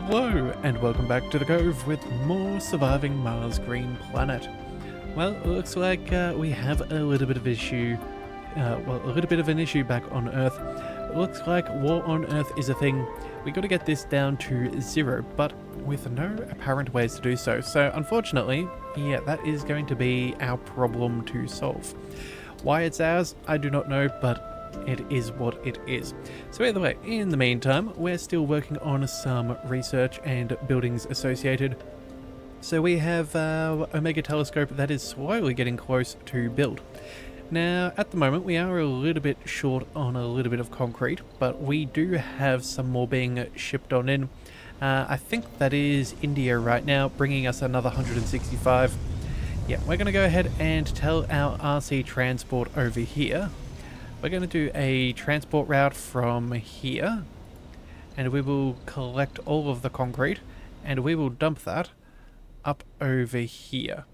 Hello, and welcome back to the Cove with more Surviving Mars Green Planet. Well, it looks like we have a little bit of issue, a little bit of an issue back on Earth. It looks like war on Earth is a thing. We got to get this down to 0, but with no apparent ways to do so. So unfortunately, yeah, that is going to be our problem to solve. Why it's ours, I do not know, but it is what it is. So either way, in the meantime, we're still working on some research and buildings associated. So we have our Omega telescope that is slowly getting close to build. Now, at the moment, we are a little bit short on a little bit of concrete, but we do have some more being shipped on in. I think that is India right now, bringing us another 165. Yeah, we're going to go ahead and tell our RC transport over here. We're going to do a transport route from here, and we will collect all of the concrete, and we will dump that up over here.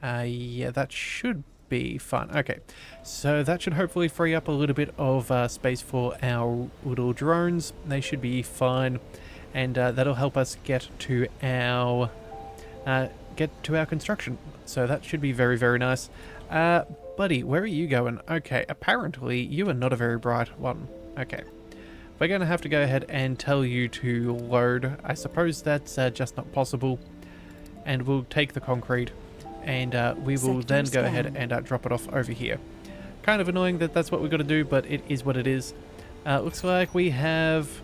Yeah, that should be fun. Okay, so that should hopefully free up a little bit of space for our little drones. They should be fine, and that'll help us get to our construction. So that should be very, very nice. Buddy, where are you going? Okay, apparently you are not a very bright one. Okay. We're going to have to go ahead and tell you to load. I suppose that's just not possible. And we'll take the concrete and we will then go ahead and drop it off over here. Kind of annoying that that's what we've got to do, but it is what it is. Looks like we have...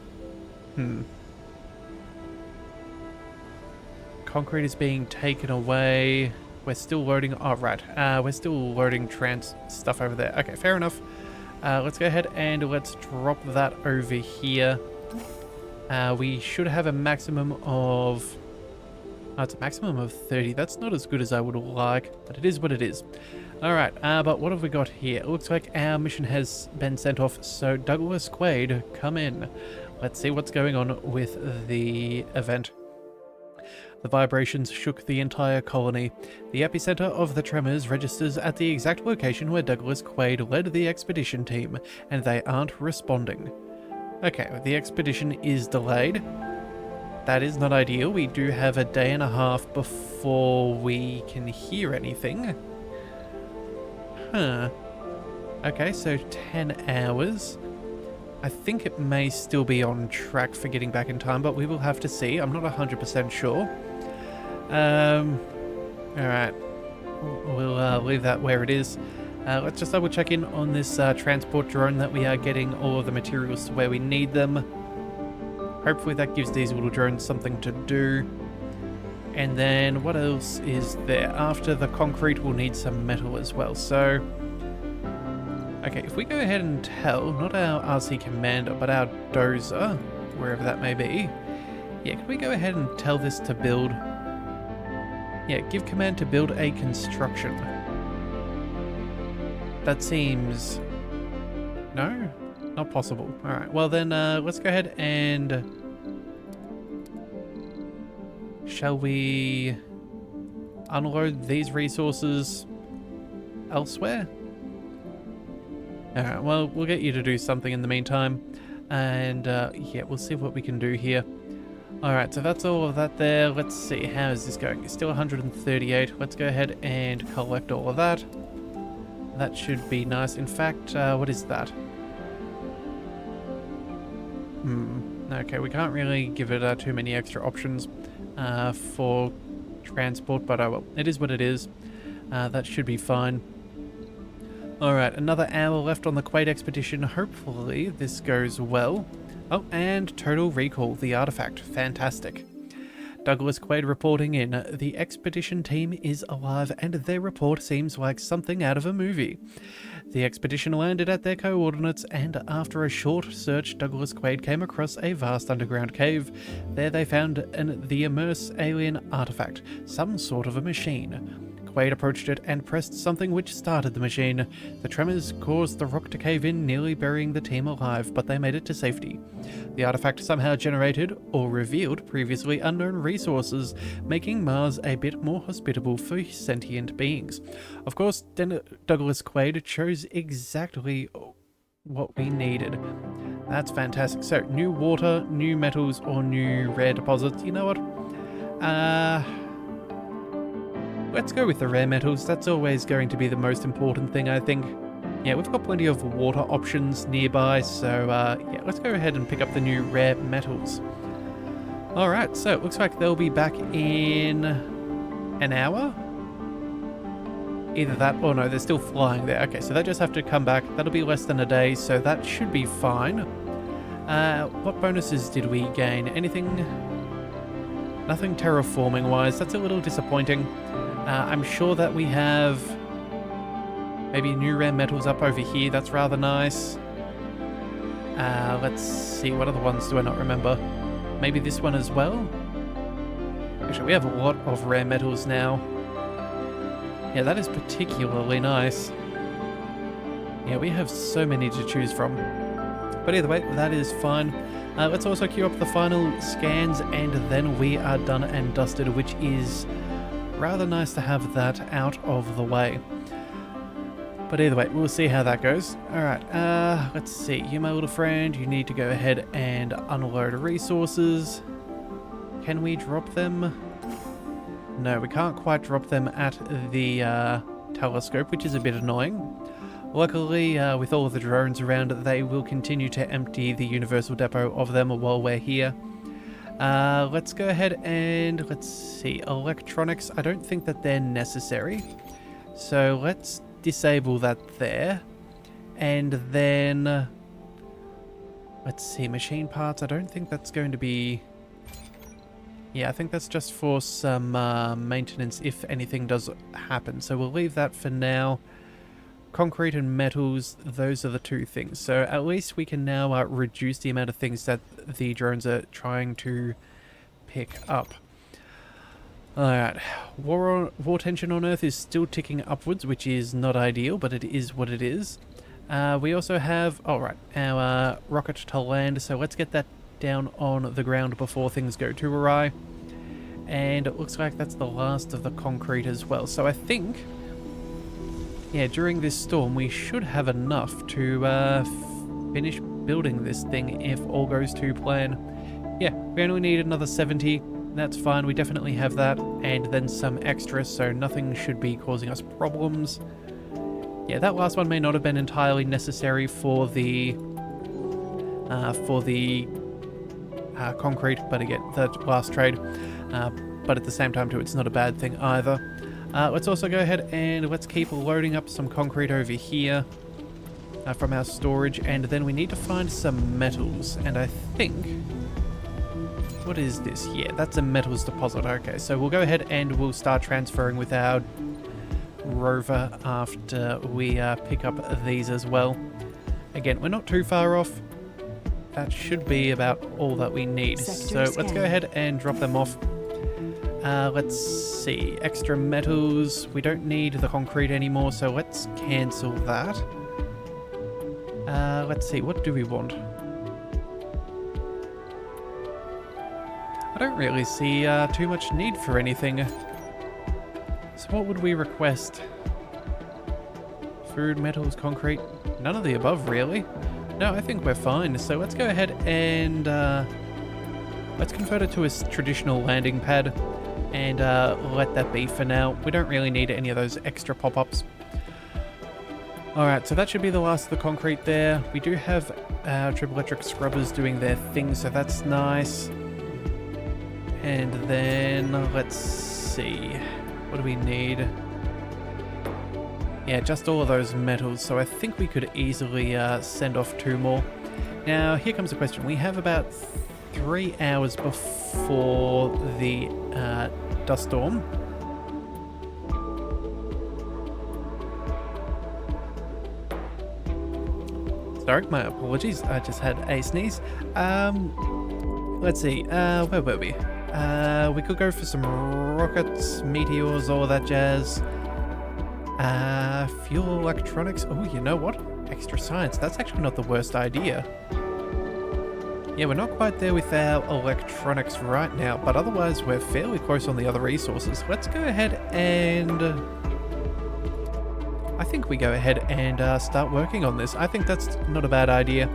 Concrete is being taken away. We're still loading... Oh, right. We're still loading trans stuff over there. Okay, fair enough. Let's go ahead and let's drop that over here. We should have a maximum of... Oh, it's a maximum of 30. That's not as good as I would like, but it is what it is. Alright, but what have we got here? It looks like our mission has been sent off, so Douglas Quaid, come in. Let's see what's going on with the event. The vibrations shook the entire colony. The epicenter of the tremors registers at the exact location where Douglas Quaid led the expedition team, and they aren't responding. Okay, the expedition is delayed. That is not ideal. We do have a day and a half before we can hear anything. Huh. Okay, so 10 hours. I think it may still be on track for getting back in time, but we will have to see. I'm not 100% sure. Alright. We'll leave that where it is. Let's just double check in on this transport drone that we are getting all of the materials to where we need them. Hopefully that gives these little drones something to do. And then what else is there? After the concrete, we'll need some metal as well. So, okay, if we go ahead and tell, not our RC commander, but our dozer, wherever that may be. Yeah, can we go ahead and tell this to build? Yeah, give command to build a construction. That seems... No? Not possible. Alright, well then, let's go ahead and... Shall we unload these resources elsewhere? Alright, well, we'll get you to do something in the meantime. And, yeah, we'll see what we can do here. Alright, so that's all of that there. Let's see, how is this going? It's still 138. Let's go ahead and collect all of that. That should be nice. In fact, what is that? Okay, we can't really give it too many extra options for transport, but well, it is what it is. That should be fine. Alright, another hour left on the Quaid expedition. Hopefully this goes well. Oh, and total recall, the artifact. Fantastic. Douglas Quaid reporting in. The expedition team is alive and their report seems like something out of a movie. The expedition landed at their coordinates and after a short search, Douglas Quaid came across a vast underground cave. There they found the immense alien artifact, some sort of a machine. Quaid approached it and pressed something which started the machine. The tremors caused the rock to cave in, nearly burying the team alive, but they made it to safety. The artifact somehow generated, or revealed, previously unknown resources, making Mars a bit more hospitable for sentient beings. Of course, Douglas Quaid chose exactly what we needed. That's fantastic. So, new water, new metals, or new rare deposits. You know what? Let's go with the rare metals. That's always going to be the most important thing, I think. Yeah, we've got plenty of water options nearby, so yeah, let's go ahead and pick up the new rare metals. Alright, so it looks like they'll be back in an hour? Either that, or no, they're still flying there. Okay, so they just have to come back. That'll be less than a day, so that should be fine. What bonuses did we gain? Anything? Nothing terraforming-wise. That's a little disappointing. I'm sure that we have maybe new rare metals up over here. That's rather nice. Let's see. What other ones do I not remember? Maybe this one as well? Actually, we have a lot of rare metals now. Yeah, that is particularly nice. Yeah, we have so many to choose from. But either way, that is fine. Let's also queue up the final scans, and then we are done and dusted, which is rather nice to have that out of the way. But either way, we'll see how that goes. Alright, let's see. You, my little friend, you need to go ahead and unload resources. Can we drop them? No, we can't quite drop them at the telescope, which is a bit annoying. Luckily, with all of the drones around, they will continue to empty the universal depot of them while we're here. Let's go ahead and, let's see, electronics. I don't think that they're necessary. So let's disable that there. And then, let's see, machine parts. I don't think that's going to be... Yeah, I think that's just for some maintenance if anything does happen. So we'll leave that for now. Concrete and metals, those are the two things. So at least we can now reduce the amount of things that the drones are trying to pick up. Alright, war tension on Earth is still ticking upwards, which is not ideal, but it is what it is. We also have, alright, our rocket to land, so let's get that down on the ground before things go too awry. And it looks like that's the last of the concrete as well. So I think, yeah, during this storm we should have enough to finish building this thing if all goes to plan. Yeah, we only need another 70. That's fine, we definitely have that, and then some extra, so nothing should be causing us problems. Yeah, that last one may not have been entirely necessary for the concrete, but again, that last trade. But at the same time too, it's not a bad thing either. Let's also go ahead and let's keep loading up some concrete over here from our storage, and then we need to find some metals, and I think... What is this? Yeah, that's a metals deposit. Okay, so we'll go ahead and we'll start transferring with our rover after we pick up these as well. Again, we're not too far off. That should be about all that we need. So let's go ahead and drop them off. Let's see. Extra metals. We don't need the concrete anymore, so let's cancel that. Let's see. What do we want? I don't really see too much need for anything. So what would we request? Food, metals, concrete? None of the above, really. No, I think we're fine. So let's go ahead and let's convert it to a traditional landing pad and let that be for now. We don't really need any of those extra pop-ups. Alright, so that should be the last of the concrete there. We do have our triple electric scrubbers doing their thing, so that's nice. And then, let's see, what do we need? Yeah, just all of those metals, so I think we could easily send off 2 more. Now, here comes the question. We have about 3 hours before the dust storm. Sorry, my apologies, I just had a sneeze. Let's see, where were we? We could go for some rockets, meteors, all that jazz. Fuel electronics. Oh, you know what? Extra science. That's actually not the worst idea. Yeah, we're not quite there with our electronics right now, but otherwise we're fairly close on the other resources. Let's go ahead and... I think we go ahead and start working on this. I think that's not a bad idea.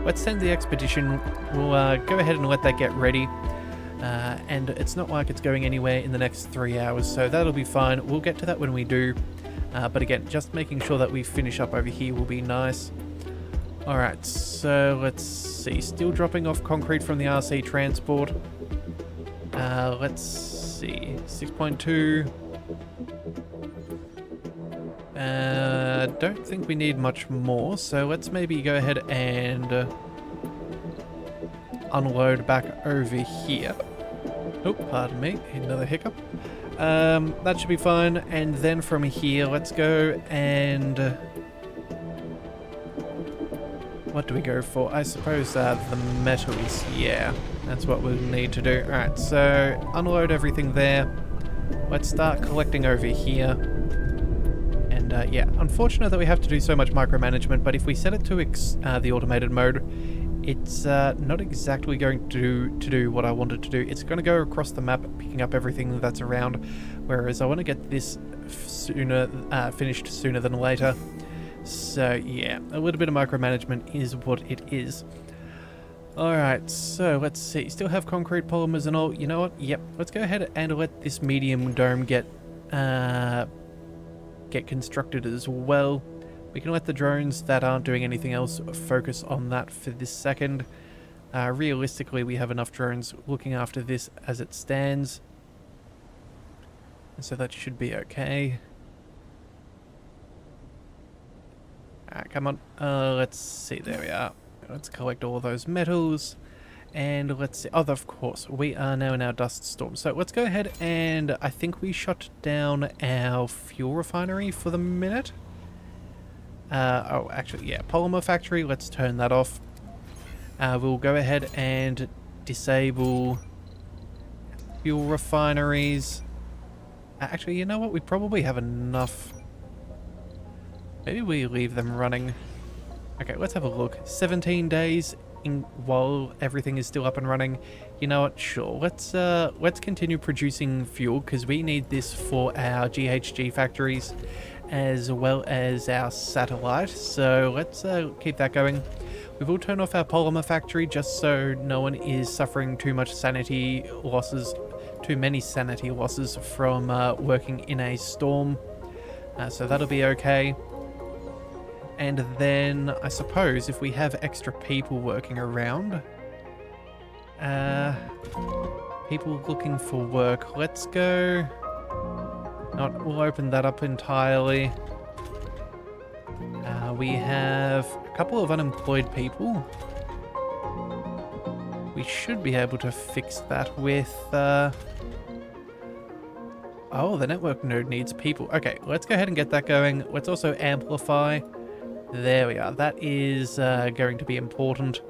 let's send the expedition. We'll go ahead and let that get ready. And it's not like it's going anywhere in the next 3 hours, so that'll be fine. We'll get to that when we do. But again, just making sure that we finish up over here will be nice. Alright, so let's see. Still dropping off concrete from the RC transport. Let's see. 6.2. Don't think we need much more, so let's maybe go ahead and unload back over here. Oh, pardon me, another hiccup. That should be fine, and then from here, let's go and... what do we go for? I suppose the metals, yeah, that's what we'll need to do. Alright, so unload everything there. Let's start collecting over here. And yeah, unfortunate that we have to do so much micromanagement, but if we set it to the automated mode, it's not exactly going to do what I wanted to do. It's going to go across the map, picking up everything that's around, whereas I want to get this finished sooner than later. So yeah, a little bit of micromanagement is what it is. Alright, so let's see. Still have concrete polymers and all. You know what? Yep. Let's go ahead and let this medium dome get constructed as well. We can let the drones that aren't doing anything else focus on that for this second. Realistically, we have enough drones looking after this as it stands. And so that should be okay. Alright, come on. Let's see. There we are. Let's collect all those metals. And let's see. Oh, of course. We are now in our dust storm. So let's go ahead and I think we shut down our fuel refinery for the minute. Oh, actually, yeah. Polymer factory. Let's turn that off. We'll go ahead and disable fuel refineries. Actually, you know what? We probably have enough. Maybe we leave them running. Okay, let's have a look. 17 days while everything is still up and running. You know what? Sure. Let's continue producing fuel because we need this for our GHG factories as well as our satellite. So let's keep that going. We will turn off our polymer factory just so no one is suffering too many sanity losses from working in a storm. So that'll be okay. And then, I suppose, if we have extra people working around, people looking for work, let's go, we'll open that up entirely. We have a couple of unemployed people. We should be able to fix that with, oh, the network node needs people. Okay, let's go ahead and get that going. Let's also amplify. There we are. That is going to be important.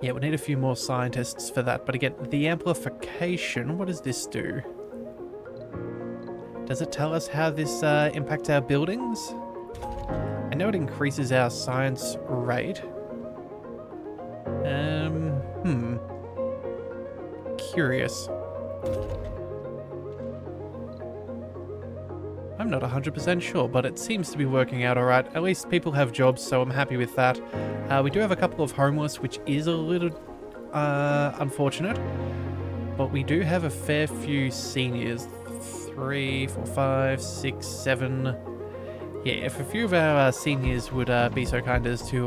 Yeah, we need a few more scientists for that. But again, the amplification, what does this do? Does it tell us how this impacts our buildings? I know it increases our science rate. Curious. I'm not 100% sure, but it seems to be working out alright. At least people have jobs, so I'm happy with that. We do have a couple of homeless, which is a little unfortunate. But we do have a fair few seniors. 3, 4, 5, 6, 7. Yeah, if a few of our seniors would be so kind as to,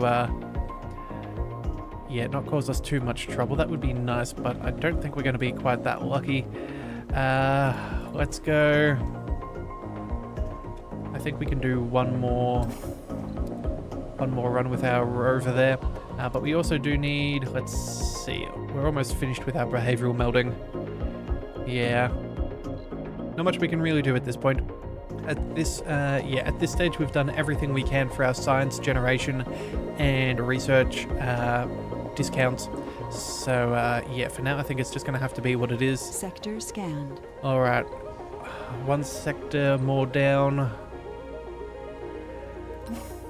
yeah, not cause us too much trouble, that would be nice, but I don't think we're going to be quite that lucky. Let's go... I think we can do one more run with our rover there. But we also do need, let's see, we're almost finished with our behavioral melding. Yeah. Not much we can really do at this point. At this stage we've done everything we can for our science generation and research discounts. So yeah, for now I think it's just going to have to be what it is. Sector scanned. Alright. One sector more down.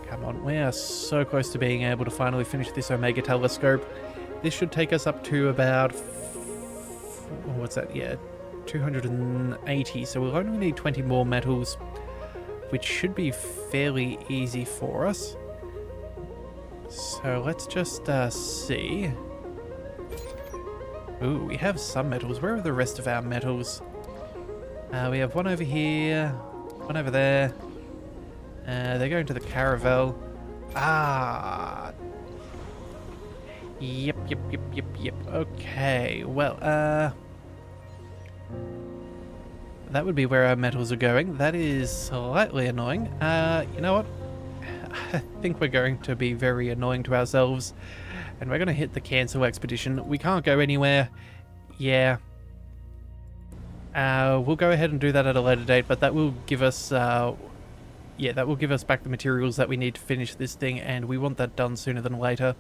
Come on, we are so close to being able to finally finish this Omega telescope. This should take us up to about, what's that? Yeah, 280. So we'll only need 20 more metals, which should be fairly easy for us. So let's just see. Ooh, we have some metals. Where are the rest of our metals? We have one over here, one over there. They're going to the caravel. Ah. Yep. Okay, well, that would be where our metals are going. That is slightly annoying. You know what? I think we're going to be very annoying to ourselves. And we're going to hit the cancel expedition. We can't go anywhere. Yeah. We'll go ahead and do that at a later date, but that will give us... yeah, that will give us back the materials that we need to finish this thing, and we want that done sooner than later.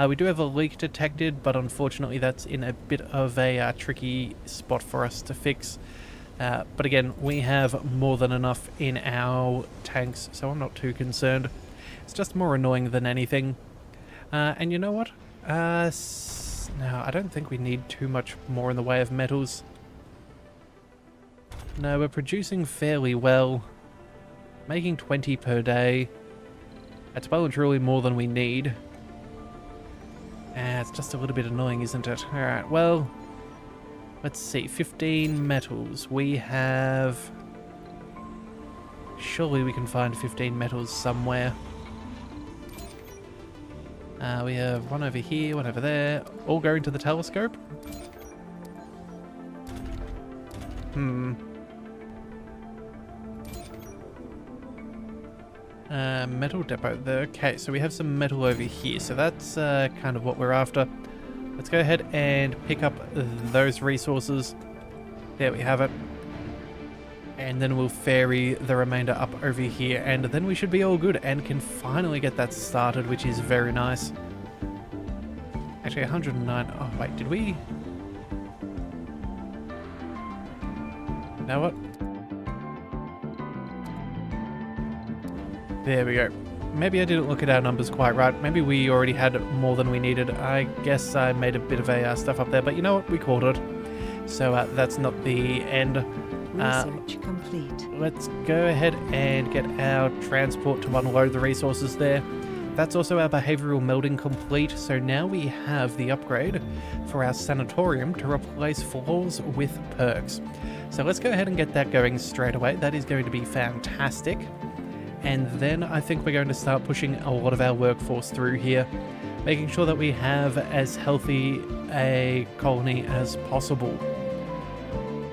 We do have a leak detected, but unfortunately that's in a bit of a tricky spot for us to fix. But again, we have more than enough in our tanks, so I'm not too concerned. It's just more annoying than anything. And you know what? No, I don't think we need too much more in the way of metals. No, we're producing fairly well. Making 20 per day. That's well and truly more than we need. It's just a little bit annoying, isn't it? Alright, well... Let's see, 15 metals. We have... Surely we can find 15 metals somewhere. We have one over here, one over there. All going to the telescope? Metal depot there. Okay, so we have some metal over here. So that's kind of what we're after. Let's go ahead and pick up those resources. There we have it. And then we'll ferry the remainder up over here. And then we should be all good and can finally get that started, which is very nice. Actually, 109. Oh, wait, did we? You know what? There we go. Maybe I didn't look at our numbers quite right. Maybe we already had more than we needed. I guess I made a bit of a stuff up there, but you know what? We called it. So that's not the end. Research complete. Let's go ahead and get our transport to unload the resources there. That's also our behavioral melding complete. So now we have the upgrade for our sanatorium to replace floors with perks. So let's go ahead and get that going straight away. That is going to be fantastic. And then I think we're going to start pushing a lot of our workforce through here, making sure that we have as healthy a colony as possible.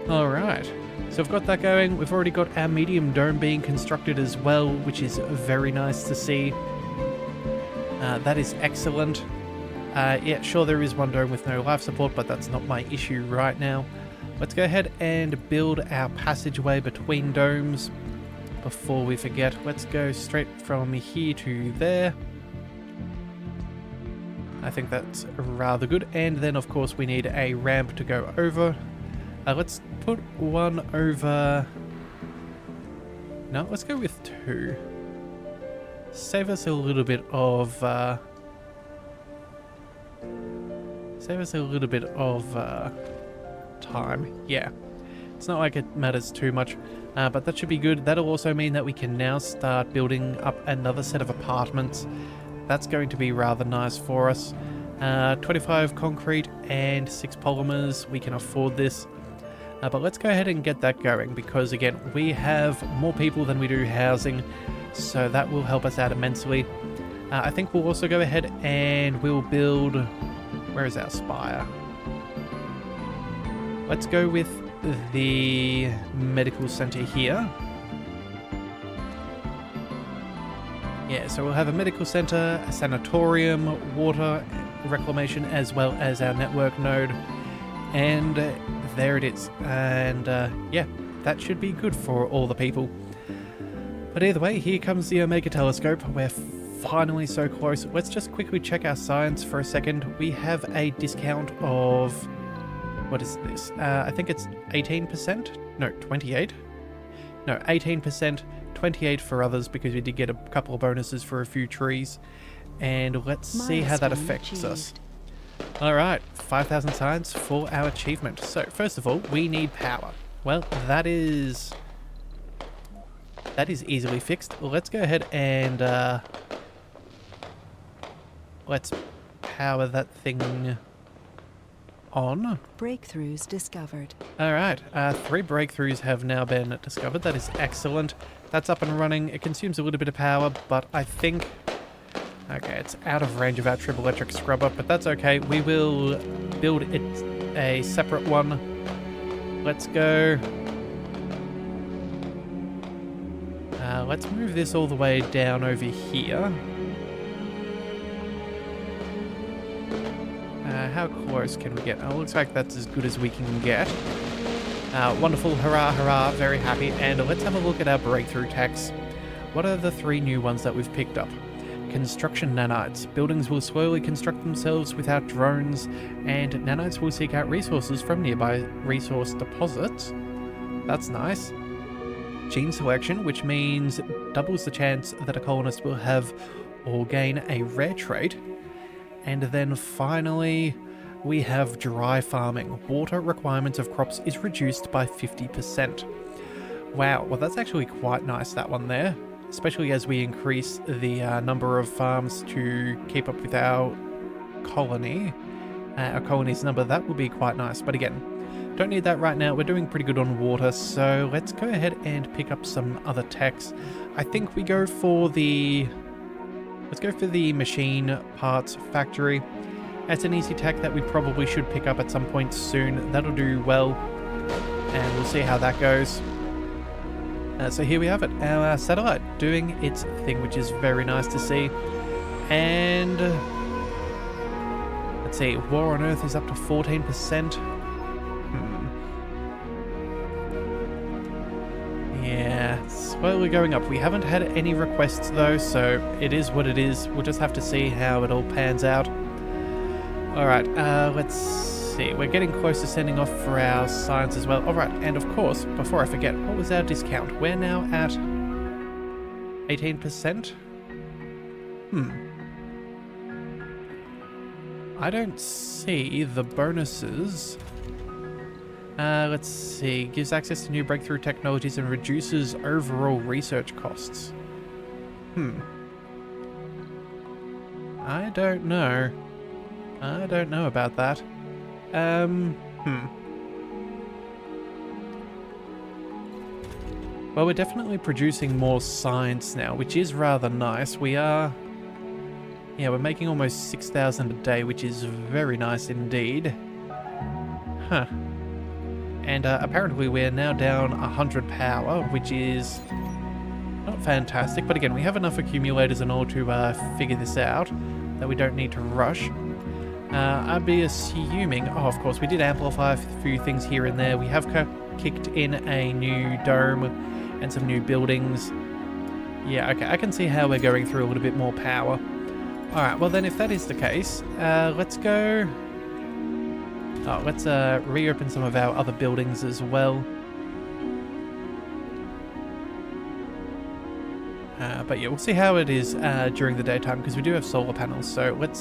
Alright, so we've got that going. We've already got our medium dome being constructed as well, which is very nice to see. That is excellent. Yeah, sure, there is one dome with no life support, but that's not my issue right now. Let's go ahead and build our passageway between domes. Before we forget, let's go straight from here to there. I think that's rather good. And then, of course, we need a ramp to go over. Let's put one over... No, let's go with two. Save us a little bit of... time. Yeah. It's not like it matters too much. But that should be good. That'll also mean that we can now start building up another set of apartments. That's going to be rather nice for us. 25 concrete and 6 polymers. We can afford this. But let's go ahead and get that going because, again, we have more people than we do housing. So that will help us out immensely. I think we'll also go ahead and we'll build... Where is our spire? Let's go with the medical center here. Yeah, so we'll have a medical center, a sanatorium, water reclamation, as well as our network node. And there it is. And yeah, that should be good for all the people. But either way, here comes the Omega telescope. We're finally so close. Let's just quickly check our science for a second. We have a discount of... What is this? I think it's 18%? No, 28? No, 18%, 28 for others because we did get a couple of bonuses for a few trees. And let's see how that affects us. Alright, 5,000 science for our achievement. So, first of all, we need power. Well, that is easily fixed. Let's go ahead and let's power that thing on. Breakthroughs discovered. Alright, 3 breakthroughs have now been discovered. That is excellent. That's up and running. It consumes a little bit of power, but I think... Okay, it's out of range of our triple electric scrubber, but that's okay. We will build it a separate one. Let's go. Let's move this all the way down over here. How close can we get? Oh, looks like that's as good as we can get. Wonderful, hurrah, hurrah, very happy. And let's have a look at our breakthrough techs. What are the 3 new ones that we've picked up? Construction nanites. Buildings will slowly construct themselves without drones, and nanites will seek out resources from nearby resource deposits. That's nice. Gene selection, which means doubles the chance that a colonist will have or gain a rare trait. And then finally, we have dry farming. Water requirements of crops is reduced by 50%. Wow, well that's actually quite nice, that one there. Especially as we increase the number of farms to keep up with our colony. Our colony's number, that will be quite nice. But again, don't need that right now. We're doing pretty good on water, so let's go ahead and pick up some other techs. I think we go for the... Let's go for the machine parts factory. That's an easy tech that we probably should pick up at some point soon. That'll do well, and we'll see how that goes. So here we have it, our satellite doing its thing, which is very nice to see. And let's see, War on Earth is up to 14%. Yeah, slowly going up. We haven't had any requests though, so it is what it is. We'll just have to see how it all pans out. Alright, let's see. We're getting close to sending off for our science as well. Alright, and of course, before I forget, what was our discount? We're now at 18%? I don't see the bonuses. Let's see. Gives access to new breakthrough technologies and reduces overall research costs. I don't know. I don't know about that. Well, we're definitely producing more science now, which is rather nice. We are... Yeah, we're making almost 6,000 a day, which is very nice indeed. Huh. And apparently we're now down 100 power, which is not fantastic. But again, we have enough accumulators and all to figure this out, that we don't need to rush. I'd be assuming... Oh, of course, we did amplify a few things here and there. We have kicked in a new dome and some new buildings. Yeah, okay, I can see how we're going through a little bit more power. Alright, well then if that is the case, let's go... Oh, let's reopen some of our other buildings as well. But yeah, we'll see how it is during the daytime, because we do have solar panels, so let's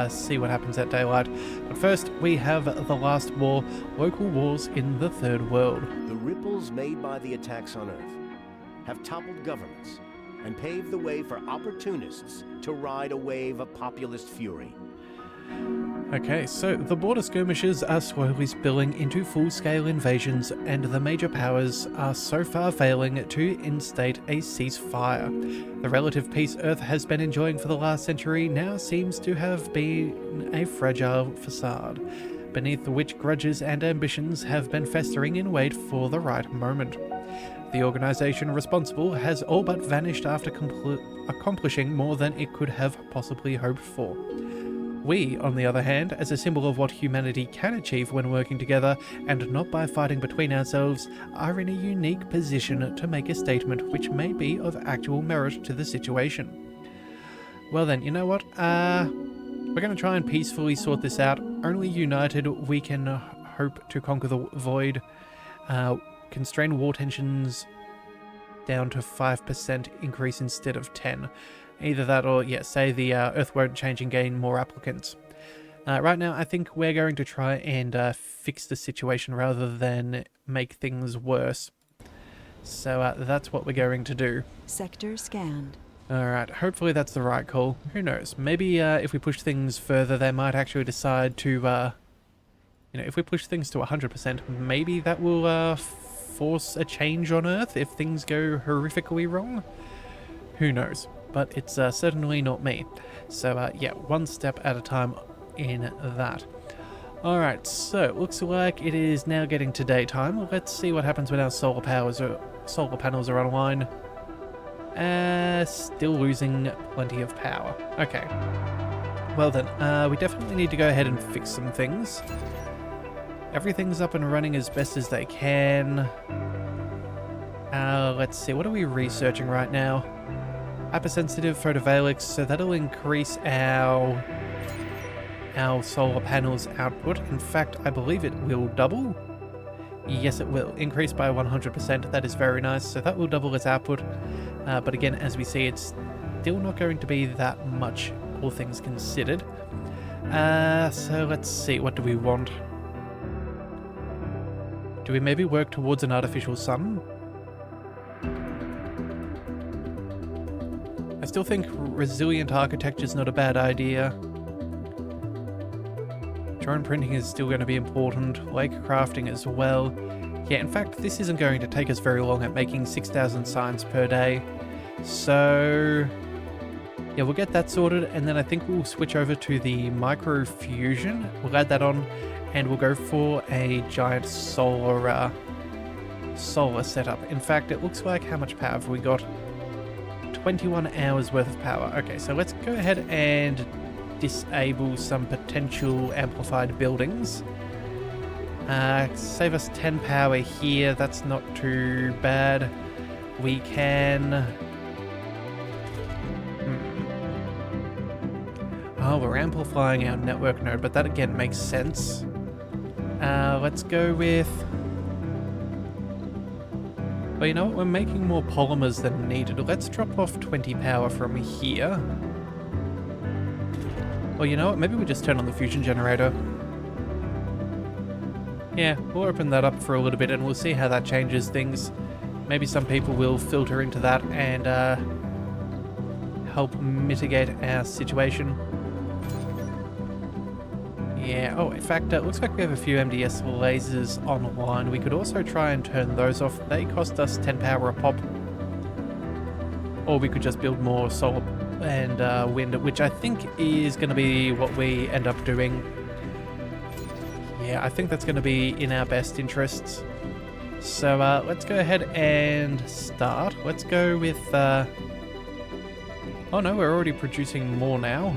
see what happens at daylight. But first, we have the last war, local wars in the Third World. The ripples made by the attacks on Earth have toppled governments and paved the way for opportunists to ride a wave of populist fury. Okay, so the border skirmishes are slowly spilling into full-scale invasions, and the major powers are so far failing to instate a ceasefire. The relative peace Earth has been enjoying for the last century now seems to have been a fragile facade, beneath which grudges and ambitions have been festering in wait for the right moment. The organization responsible has all but vanished after accomplishing more than it could have possibly hoped for. We, on the other hand, as a symbol of what humanity can achieve when working together and not by fighting between ourselves, are in a unique position to make a statement which may be of actual merit to the situation. Well then, you know what? We're going to try and peacefully sort this out. Only united we can hope to conquer the void, constrain war tensions down to 5% increase instead of 10. Either that or, yeah, say the Earth won't change and gain more applicants. Right now, I think we're going to try and fix the situation rather than make things worse. So that's what we're going to do. Sector scanned. Alright, hopefully that's the right call. Who knows? Maybe if we push things further, they might actually decide to, if we push things to 100%, maybe that will force a change on Earth if things go horrifically wrong. Who knows? But it's certainly not me. So, yeah, one step at a time in that. Alright, so looks like it is now getting to daytime. Let's see what happens when our solar panels are online. Still losing plenty of power. Okay. Well then, we definitely need to go ahead and fix some things. Everything's up and running as best as they can. Let's see, what are we researching right now? Hypersensitive photovoltaics, so that'll increase our solar panels output. In fact, I believe it will double. Yes, it will. Increase by 100%. That is very nice. So that will double its output. But again, as we see, it's still not going to be that much, all things considered. So let's see. What do we want? Do we maybe work towards an artificial sun? I still think resilient architecture is not a bad idea. Drone printing is still going to be important, lake crafting as well. Yeah, in fact, this isn't going to take us very long at making 6,000 signs per day. So, yeah, we'll get that sorted, and then I think we'll switch over to the microfusion. We'll add that on, and we'll go for a giant solar setup. In fact, it looks like, how much power have we got? 21 hours worth of power. Okay, so let's go ahead and disable some potential amplified buildings. Save us 10 power here. That's not too bad. We can... Oh, we're amplifying our network node, but that again makes sense. Let's go with... Well, you know what? We're making more polymers than needed. Let's drop off 20 power from here. Well, you know what? Maybe we just turn on the fusion generator. Yeah, we'll open that up for a little bit and we'll see how that changes things. Maybe some people will filter into that and help mitigate our situation. Yeah, oh, in fact, it looks like we have a few MDS lasers online. We could also try and turn those off. They cost us 10 power a pop. Or we could just build more solar and wind, which I think is going to be what we end up doing. Yeah, I think that's going to be in our best interests. So let's go ahead and start. Let's go with... Oh no, we're already producing more now.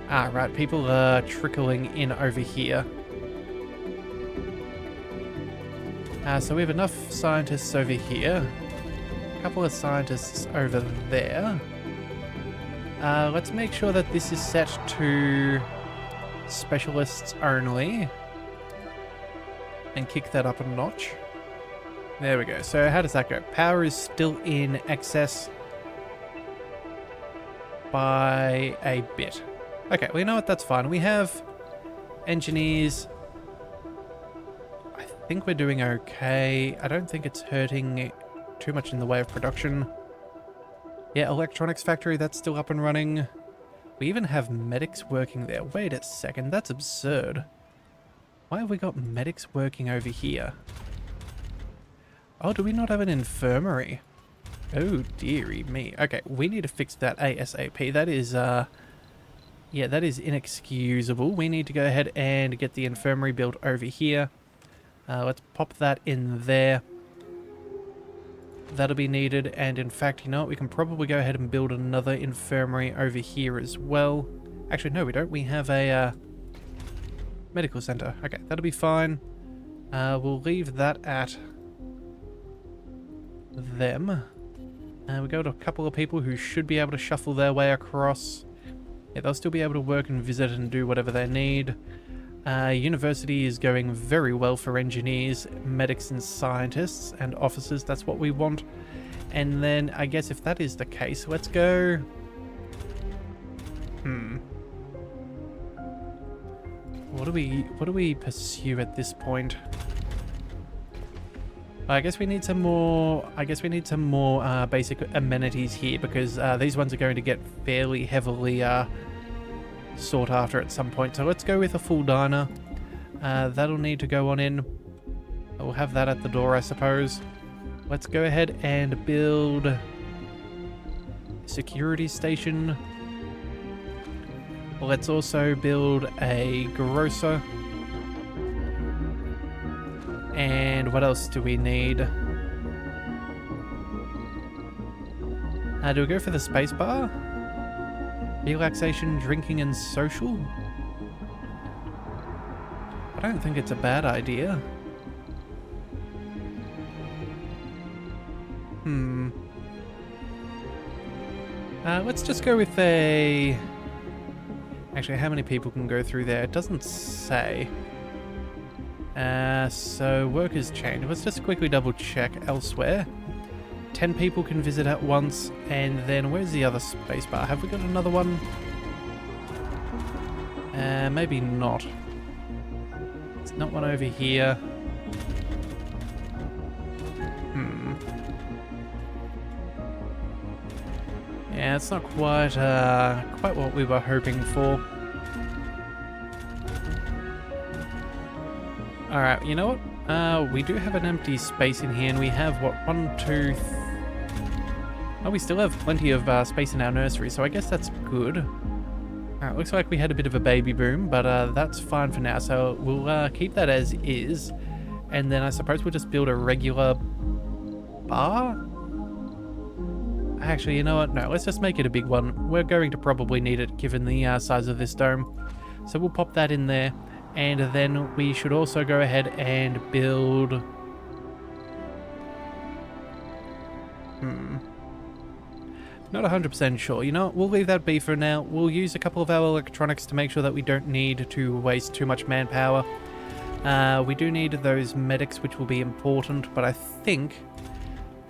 Ah, right, people are trickling in over here. So we have enough scientists over here. A couple of scientists over there. Let's make sure that this is set to specialists only. And kick that up a notch. There we go. So how does that go? Power is still in excess by a bit. Okay, well, you know what? That's fine. We have engineers. I think we're doing okay. I don't think it's hurting too much in the way of production. Yeah, electronics factory, that's still up and running. We even have medics working there. Wait a second, that's absurd. Why have we got medics working over here? Oh, do we not have an infirmary? Oh, dearie me. Okay, we need to fix that ASAP. That is, yeah, that is inexcusable. We need to go ahead and get the infirmary built over here. Let's pop that in there. That'll be needed, and in fact, you know what? We can probably go ahead and build another infirmary over here as well. Actually, no, we don't. We have a medical center. Okay, that'll be fine. We'll leave that at them. We got a couple of people who should be able to shuffle their way across. Yeah, they'll still be able to work and visit and do whatever they need. University is going very well for engineers, medics and scientists and officers. That's what we want. And then I guess if that is the case, let's go... What do we pursue at this point? I guess we need some more. I guess we need some more basic amenities here because these ones are going to get fairly heavily sought after at some point. So let's go with a full diner. That'll need to go on in. We'll have that at the door, I suppose. Let's go ahead and build a security station. Let's also build a grocer. And what else do we need? Do we go for the space bar? Relaxation, drinking, and social? I don't think it's a bad idea. Let's just go with a... Actually, how many people can go through there? It doesn't say. So workers change. Let's just quickly double check elsewhere. 10 people can visit at once, and then where's the other space bar? Have we got another one? Maybe not. It's not one over here. Yeah, it's not quite quite what we were hoping for. Alright, you know what? We do have an empty space in here, and we have, what, 1, 2... Oh, we still have plenty of space in our nursery, so I guess that's good. Alright, looks like we had a bit of a baby boom, but that's fine for now, so we'll keep that as is. And then I suppose we'll just build a regular bar? Actually, you know what? No, let's just make it a big one. We're going to probably need it given the size of this dome. So we'll pop that in there. And then we should also go ahead and build... Not 100% sure. You know what? We'll leave that be for now. We'll use a couple of our electronics to make sure that we don't need to waste too much manpower. We do need those medics, which will be important, but I think...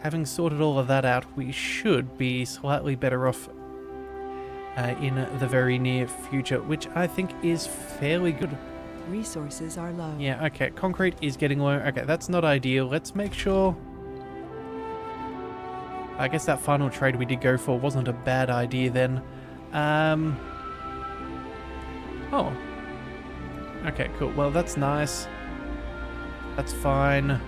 Having sorted all of that out, we should be slightly better off in the very near future, which I think is fairly good. Resources are low. Yeah, okay, concrete is getting low. Okay, that's not ideal. Let's make sure... I guess that final trade we did go for wasn't a bad idea then. Oh. Okay, cool. Well, that's nice. That's fine.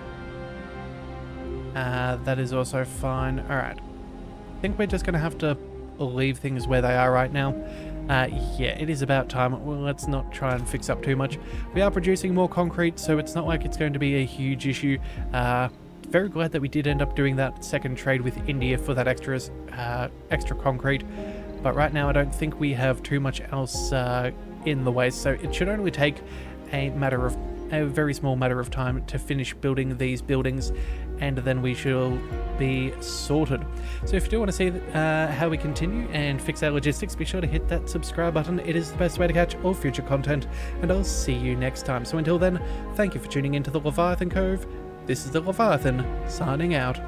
That is also fine. Alright. I think we're just going to have to leave things where they are right now. Yeah, it is about time. Well, let's not try and fix up too much. We are producing more concrete, so it's not like it's going to be a huge issue. Very glad that we did end up doing that second trade with India for that extra concrete. But right now I don't think we have too much else in the way, so it should only take a very small matter of time to finish building these buildings, and then we shall be sorted. So if you do want to see how we continue and fix our logistics, be sure to hit that subscribe button. It is the best way to catch all future content, and I'll see you next time. So until then, thank you for tuning into the Leviathan Cove. This is the Leviathan, signing out.